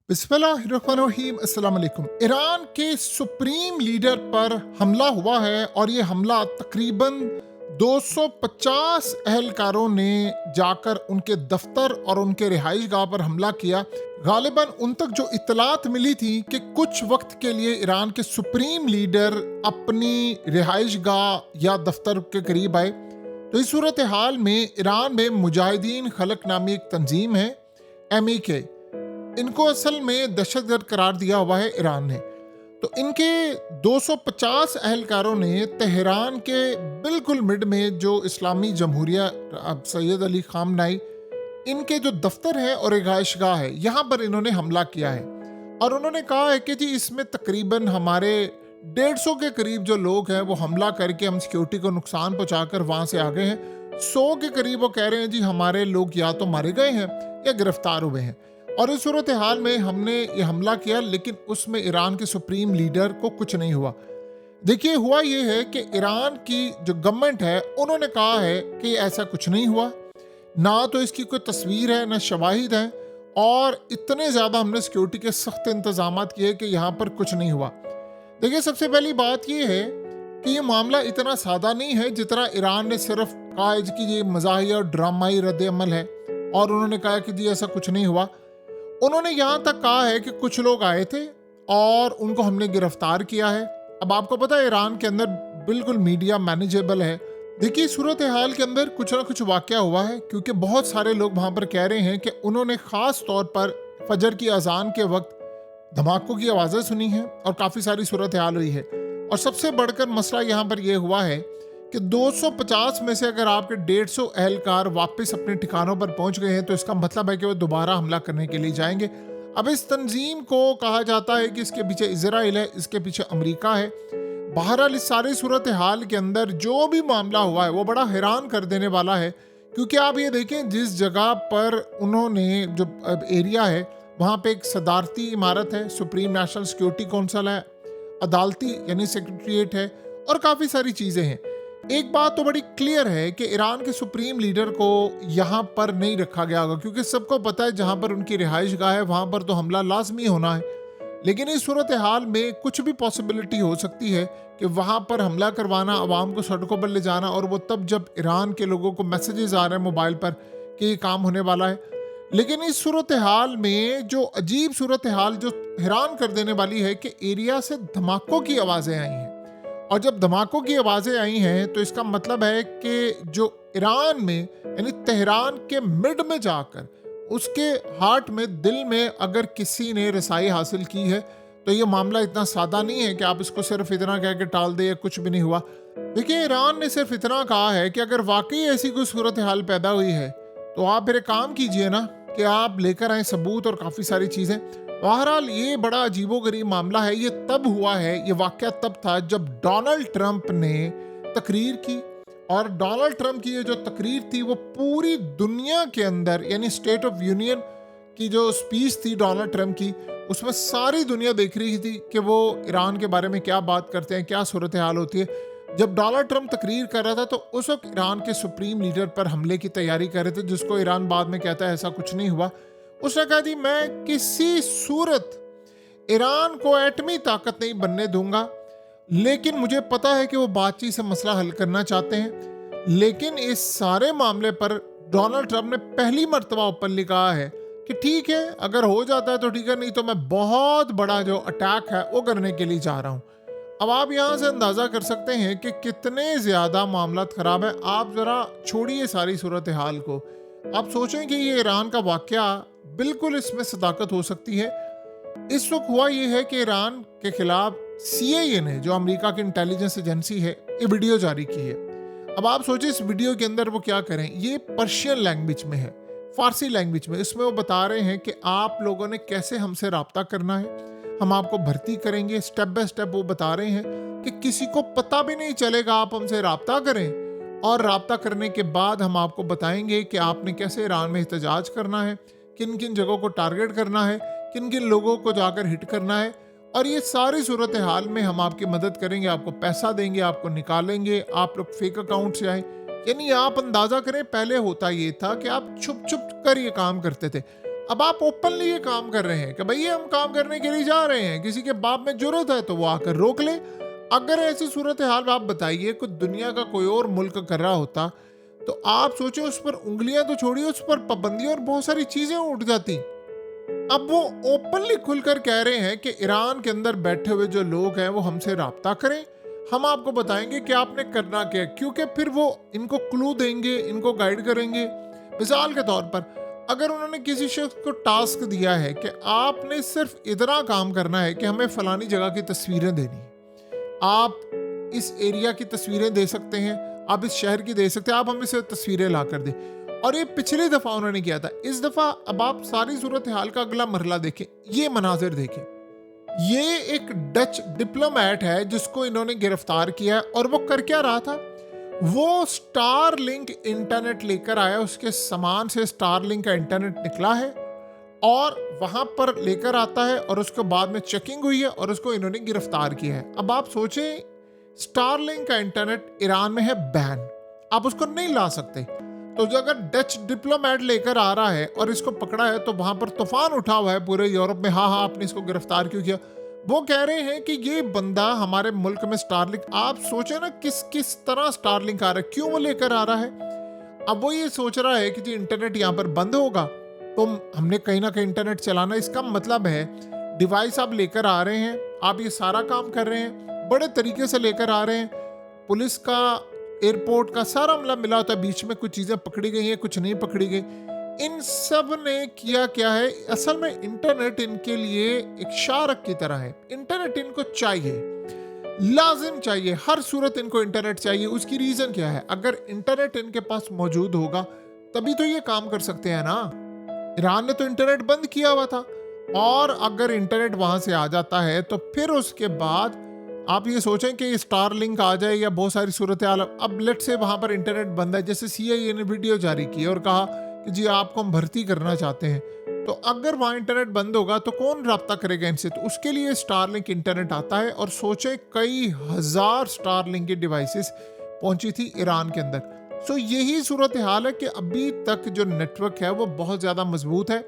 बिस्मिल्लाहिर्रहमानिर्रहीम। अस्सलाम वालेकुम। ईरान के सुप्रीम लीडर पर हमला हुआ है और ये हमला तकरीबन 250 अहलकारों ने जाकर उनके दफ्तर और उनके रिहाइश गाह पर हमला किया। गालिबन उन तक जो इतलात मिली थी कि कुछ वक्त के लिए ईरान के सुप्रीम लीडर अपनी रिहाइश गाह या दफ्तर के करीब आए। तो इस सूरत हाल में ईरान में मुजाहिदीन खलक नामी एक तंजीम है, MEK, इनको असल में दहशतगर्द करार दिया हुआ है ईरान ने। तो इनके 250 अहलकारों ने तेहरान के बिल्कुल मिड में जो इस्लामी जमहूरिया सैयद अली खामनाई, इनके जो दफ्तर है और रिहाइशगाह है, यहाँ पर इन्होंने हमला किया है। और उन्होंने कहा है कि जी इसमें तकरीबन हमारे 150 के करीब जो लोग हैं वो हमला करके हम सिक्योरिटी को नुकसान पहुंचाकर वहाँ से आ गए हैं। 100 के करीब वो कह रहे हैं जी हमारे लोग या तो मारे गए हैं या गिरफ्तार हुए हैं। और इस सूरत हाल में हमने ये हमला किया, लेकिन उसमें ईरान के सुप्रीम लीडर को कुछ नहीं हुआ। देखिए, हुआ ये है कि ईरान की जो गवर्नमेंट है उन्होंने कहा है कि ऐसा कुछ नहीं हुआ, ना तो इसकी कोई तस्वीर है ना शवाहिद है, और इतने ज़्यादा हमने सिक्योरिटी के सख्त इंतजाम किए कि यहाँ पर कुछ नहीं हुआ। देखिए, सबसे पहली बात ये है कि ये मामला इतना सादा नहीं है जितना ईरान ने सिर्फ कहा है कि ये मज़ाहिया और ड्रामाई रद्द अमल है, और उन्होंने कहा कि जी ऐसा कुछ नहीं हुआ। उन्होंने यहाँ तक कहा है कि कुछ लोग आए थे और उनको हमने गिरफ्तार किया है। अब आपको पता है ईरान के अंदर बिल्कुल मीडिया मैनेजेबल है। देखिए, सूरत हाल के अंदर कुछ ना कुछ वाकया हुआ है, क्योंकि बहुत सारे लोग वहाँ पर कह रहे हैं कि उन्होंने ख़ास तौर पर फजर की अजान के वक्त धमाकों की आवाज़ें सुनी हैं और काफ़ी सारी सूरत हाल हुई है। और सबसे बढ़कर मसला यहाँ पर यह हुआ है कि 250 में से अगर आपके 150 अहलकार वापस अपने ठिकानों पर पहुंच गए हैं तो इसका मतलब है कि वो दोबारा हमला करने के लिए जाएंगे। अब इस तंजीम को कहा जाता है कि इसके पीछे इजराइल है, इसके पीछे अमेरिका है। बहरहाल इस सारी सूरत हाल के अंदर जो भी मामला हुआ है वो बड़ा हैरान कर देने वाला है, क्योंकि आप ये देखें जिस जगह पर उन्होंने जो एरिया है वहाँ पे एक सदारती इमारत है, सुप्रीम नेशनल सिक्योरिटी काउंसिल है, अदालती यानी सेक्रेटरीट है, और काफ़ी सारी चीज़ें हैं। एक बात तो बड़ी क्लियर है कि ईरान के सुप्रीम लीडर को यहाँ पर नहीं रखा गया होगा, क्योंकि सबको पता है जहाँ पर उनकी रिहाइश गाह है वहाँ पर तो हमला लाजमी होना है। लेकिन इस सूरत हाल में कुछ भी पॉसिबिलिटी हो सकती है कि वहाँ पर हमला करवाना, आवाम को सड़कों पर ले जाना, और वो तब जब ईरान के लोगों को मैसेजेस आ रहे हैं मोबाइल पर कि ये काम होने वाला है। लेकिन इस सूरत हाल में जो अजीब सूरत हाल जो हैरान कर देने वाली है कि एरिया से धमाकों की आवाज़ें आई हैं, और जब धमाकों की आवाज़ें आई हैं तो इसका मतलब है कि जो ईरान में यानी तेहरान के मिड में जाकर उसके हार्ट में, दिल में अगर किसी ने रसाई हासिल की है तो ये मामला इतना सादा नहीं है कि आप इसको सिर्फ इतना कह के टाल दे या कुछ भी नहीं हुआ। देखिए, ईरान ने सिर्फ इतना कहा है कि अगर वाकई ऐसी कोई सूरत हाल पैदा हुई है तो आप फिर एक काम कीजिए ना कि आप लेकर आए सबूत और काफ़ी सारी चीज़ें। बहरहाल ये बड़ा अजीबोगरीब मामला है। ये तब हुआ है, ये वाकया तब था जब डोनाल्ड ट्रंप ने तकरीर की, और डोनाल्ड ट्रंप की ये जो तकरीर थी वो पूरी दुनिया के अंदर, यानी स्टेट ऑफ यूनियन की जो स्पीच थी डोनाल्ड ट्रंप की, उसमें सारी दुनिया देख रही थी कि वो ईरान के बारे में क्या बात करते हैं, क्या सूरत हाल होती है। जब डोनाल्ड ट्रंप तकरीर कर रहा था तो उस वक्त ईरान के सुप्रीम लीडर पर हमले की तैयारी कर रहे थे, जिसको ईरान बाद में कहता है ऐसा कुछ नहीं हुआ। उसने कहा जी मैं किसी सूरत ईरान को एटमी ताकत नहीं बनने दूंगा, लेकिन मुझे पता है कि वो बातचीत से मसला हल करना चाहते हैं। लेकिन इस सारे मामले पर डोनाल्ड ट्रंप ने पहली मर्तबा ओपनली कहा है कि ठीक है, अगर हो जाता है तो ठीक है, नहीं तो मैं बहुत बड़ा जो अटैक है वो करने के लिए जा रहा हूँ। अब आप यहाँ से अंदाज़ा कर सकते हैं कि कितने ज़्यादा मामला ख़राब है। आप ज़रा छोड़िए सारी सूरत हाल को, आप सोचें कि ये ईरान का वाकया बिल्कुल इसमें सदाकत हो सकती है। इस वक्त हुआ ये है कि ईरान के खिलाफ CIA ने, जो अमेरिका की इंटेलिजेंस एजेंसी है, ये वीडियो जारी की है। अब आप सोचिए इस वीडियो के अंदर वो क्या करें। ये पर्शियन लैंग्वेज में है, फारसी लैंग्वेज में। इसमें वो बता रहे हैं कि आप लोगों ने कैसे हमसे रब्ता करना है, हम आपको भर्ती करेंगे। स्टेप बाय स्टेप वो बता रहे हैं कि किसी को पता भी नहीं चलेगा, आप हमसे रब्ता करें, और रब्ता करने के बाद हम आपको बताएंगे कि आपने कैसे ईरान में एहतजाज करना है, किन किन जगहों को टारगेट करना है, किन किन लोगों को जाकर हिट करना है, और ये सारी सूरत हाल में हम आपकी मदद करेंगे, आपको पैसा देंगे, आपको निकालेंगे, आप लोग फेक अकाउंट से आए। यानी आप अंदाज़ा करें, पहले होता ये था कि आप छुप छुप कर ये काम करते थे, अब आप ओपनली ये काम कर रहे हैं कि भैया हम काम करने के लिए जा रहे हैं, किसी के बाप में जरूरत है तो वो आकर रोक ले। अगर ऐसी सूरत हाल आप बताइए कुछ दुनिया का कोई और मुल्क कर रहा होता तो आप सोचे उस पर उंगलियां तो छोड़िए, उस पर पाबंदियां और बहुत सारी चीजें उठ जाती। अब वो ओपनली खुलकर कह रहे हैं कि ईरान के अंदर बैठे हुए जो लोग हैं वो हमसे राब्ता करें, हम आपको बताएंगे कि आपने करना क्या है, क्योंकि फिर वो इनको क्लू देंगे, इनको गाइड करेंगे। मिसाल के तौर पर अगर उन्होंने किसी शख्स को टास्क दिया है कि आपने सिर्फ इतना काम करना है कि हमें फलानी जगह की तस्वीरें देनी है, आप इस एरिया की तस्वीरें दे सकते हैं, आप इस शहर की दे सकते हैं, आप हमें सिर्फ तस्वीरें ला कर दें। और ये पिछली दफा उन्होंने किया था। इस दफा अब आप सारी सूरत हाल का अगला मरला देखें, ये मनाजिर देखें। ये एक डच डिप्लोमेट है जिसको इन्होंने गिरफ्तार किया और वो कर क्या रहा था, वो स्टारलिंक इंटरनेट लेकर आया, उसके सामान से स्टारलिंक का इंटरनेट निकला है और वहां पर लेकर आता है और उसके बाद में चेकिंग हुई है और उसको इन्होंने गिरफ्तार किया है। अब आप सोचें, स्टारलिंक का इंटरनेट ईरान में है बैन, आप उसको नहीं ला सकते। तो जो अगर डच डिप्लोमेट लेकर आ रहा है और इसको पकड़ा है तो वहां पर तूफान उठा हुआ है पूरे यूरोप में, हाँ आपने इसको गिरफ्तार क्यों किया। वो कह रहे हैं कि ये बंदा हमारे मुल्क में स्टारलिंक, आप सोचे ना किस किस तरह स्टारलिंक आ रहा है, क्यों वो लेकर आ रहा है। अब वो ये सोच रहा है कि जी इंटरनेट यहाँ पर बंद होगा तो हमने कहीं ना कहीं इंटरनेट चलाना। इसका मतलब है डिवाइस आप लेकर आ रहे हैं, आप ये सारा काम कर रहे हैं, बड़े तरीके से लेकर आ रहे हैं, पुलिस का एयरपोर्ट का सारा मतलब मिला होता है, बीच में कुछ चीजें पकड़ी गई हैं, कुछ नहीं पकड़ी गई। इन सब ने किया क्या है, असल में इंटरनेट इनके लिए एक शारक की तरह है। इंटरनेट इनको चाहिए, लाजिम चाहिए, हर सूरत इनको इंटरनेट चाहिए। उसकी रीजन क्या है, अगर इंटरनेट इनके पास मौजूद होगा तभी तो ये काम कर सकते हैं ना। ईरान ने तो इंटरनेट बंद किया हुआ था और अगर इंटरनेट वहां से आ जाता है तो फिर उसके बाद आप ये सोचें कि स्टारलिंक आ जाए या बहुत सारी सूरत हाल। अब लेट से वहां पर इंटरनेट बंद है, जैसे CIA ने वीडियो जारी की और कहा कि जी आपको हम भर्ती करना चाहते हैं, तो अगर वहां इंटरनेट बंद होगा तो कौन रब्ता करेगा इनसे। तो उसके लिए स्टारलिंक इंटरनेट आता है और सोचे कई हजार स्टारलिंक की डिवाइसेस पहुंची थी ईरान के अंदर। सो यही सूरत हाल है कि अभी तक जो नेटवर्क है वो बहुत ज्यादा मजबूत है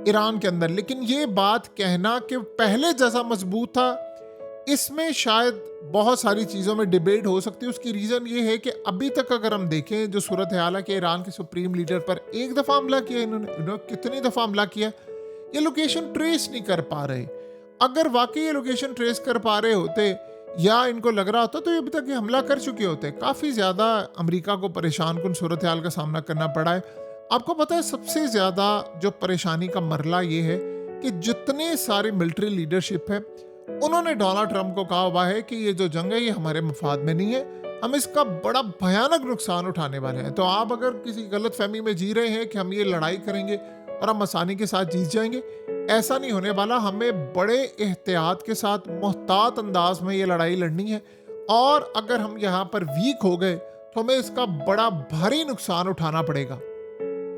ईरान के अंदर। लेकिन ये बात कहना कि पहले जैसा मजबूत था, इसमें शायद बहुत सारी चीज़ों में डिबेट हो सकती है। उसकी रीज़न ये है कि अभी तक अगर हम देखें जो सूरत हाल है कि ईरान के सुप्रीम लीडर पर एक दफ़ा हमला किया इन्होंने कितनी दफ़ा हमला किया, ये लोकेशन ट्रेस नहीं कर पा रहे। अगर वाकई ये लोकेशन ट्रेस कर पा रहे होते या इनको लग रहा होता तो ये अभी तक ये हमला कर चुके होते। काफ़ी ज़्यादा अमेरिका को परेशान कुन सूरत हाल का सामना करना पड़ा है। आपको पता है सबसे ज़्यादा जो परेशानी का मरला ये है कि जितने सारे मिलिट्री लीडरशिप है उन्होंने डोनाल्ड ट्रंप को कहा हुआ है कि ये जो जंग है ये हमारे मफाद में नहीं है, हम इसका बड़ा भयानक नुकसान उठाने वाले हैं। तो आप अगर किसी गलत फहमी में जी रहे हैं कि हम ये लड़ाई करेंगे और हम आसानी के साथ जीत जाएंगे, ऐसा नहीं होने वाला। हमें बड़े एहतियात के साथ मोहतात अंदाज में ये लड़ाई लड़नी है और अगर हम यहाँ पर वीक हो गए तो हमें इसका बड़ा भारी नुकसान उठाना पड़ेगा।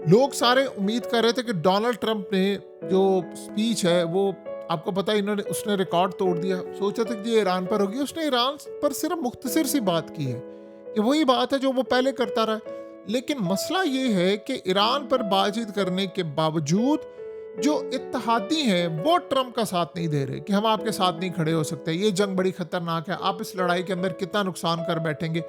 लोग सारे उम्मीद कर रहे थे कि डोनाल्ड ट्रंप ने जो स्पीच है वो, आपको पता है उसने रिकॉर्ड तोड़ दिया। सोचा था कि ये ईरान पर होगी, उसने ईरान पर सिर्फ मुख्तसर सी बात की है कि वही बात है जो वो पहले करता रहा। लेकिन मसला ये है कि ईरान पर बातचीत करने के बावजूद जो इत्तेहादी हैं वो ट्रंप का साथ नहीं दे रहे कि हम आपके साथ नहीं खड़े हो सकते, ये जंग बड़ी खतरनाक है, आप इस लड़ाई के अंदर कितना नुकसान कर बैठेंगे।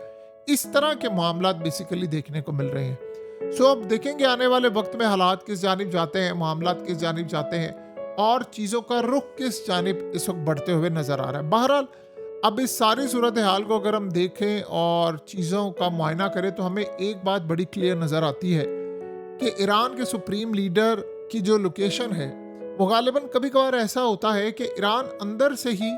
इस तरह के मामला बेसिकली देखने को मिल रहे हैं। सो अब देखेंगे आने वाले वक्त में हालात किस जानिब जाते हैं, मामला किस जानिब जाते हैं और चीज़ों का रुख किस जानिब इस वक्त बढ़ते हुए नजर आ रहा है। बहरहाल अब इस सारी सूरत हाल को अगर हम देखें और चीज़ों का मुआयना करें तो हमें एक बात बड़ी क्लियर नज़र आती है कि ईरान के सुप्रीम लीडर की जो लोकेशन है वो गालिबन कभी कभार ऐसा होता है कि ईरान अंदर से ही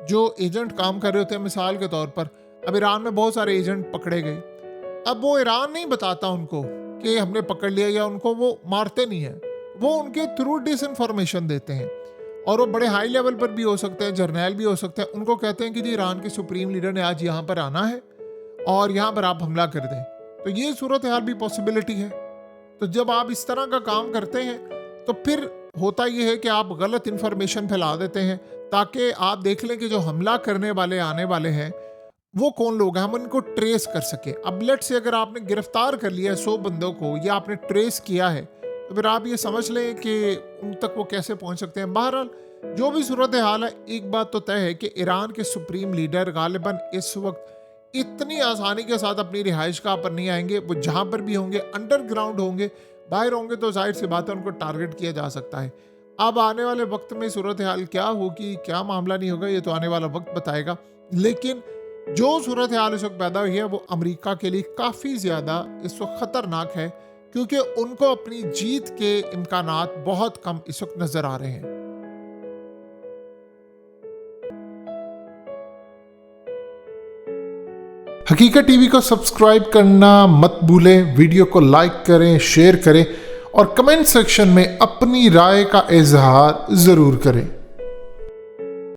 जो एजेंट काम कर रहे होते हैं। मिसाल के तौर पर अब ईरान में बहुत सारे एजेंट पकड़े गए, अब वो ईरान नहीं बताता उनको कि हमने पकड़ लिया, या उनको वो मारते नहीं है, वो उनके थ्रू डिसइंफॉर्मेशन देते हैं और वो बड़े हाई लेवल पर भी हो सकते हैं, जर्नैल भी हो सकते हैं। उनको कहते हैं कि जी ईरान के सुप्रीम लीडर ने आज यहाँ पर आना है और यहाँ पर आप हमला कर दें, तो ये सूरत हाल भी पॉसिबिलिटी है। तो जब आप इस तरह का काम करते हैं तो फिर होता ये है कि आप गलत इन्फॉर्मेशन फैला देते हैं ताकि आप देख लें कि जो हमला करने वाले आने वाले हैं वो कौन लोग हैं, हम उनको ट्रेस कर सके। अब लेट से अगर आपने गिरफ्तार कर लिया है 100 बंदों को या आपने ट्रेस किया है तो फिर आप ये समझ लें कि उन तक वो कैसे पहुंच सकते हैं। बहरहाल जो भी सूरत हाल है, एक बात तो तय है कि ईरान के सुप्रीम लीडर गालिबन इस वक्त इतनी आसानी के साथ अपनी रिहाइश गाह पर नहीं आएंगे। वो जहां पर भी होंगे अंडरग्राउंड होंगे, बाहर होंगे तो जाहिर सी बात है उनको टारगेट किया जा सकता है। अब आने वाले वक्त में सूरत हाल क्या होगी, क्या मामला नहीं होगा, ये तो आने वाला वक्त बताएगा। लेकिन जो सूरत हाल इस वक्त पैदा हुई है वो अमेरिका के लिए काफ़ी ज़्यादा इस वक्त ख़तरनाक है, क्योंकि उनको अपनी जीत के इम्कानात बहुत कम इस वक्त नज़र आ रहे हैं। हकीकत टीवी को सब्सक्राइब करना मत भूलें, वीडियो को लाइक करें, शेयर करें और कमेंट सेक्शन में अपनी राय का इजहार ज़रूर करें।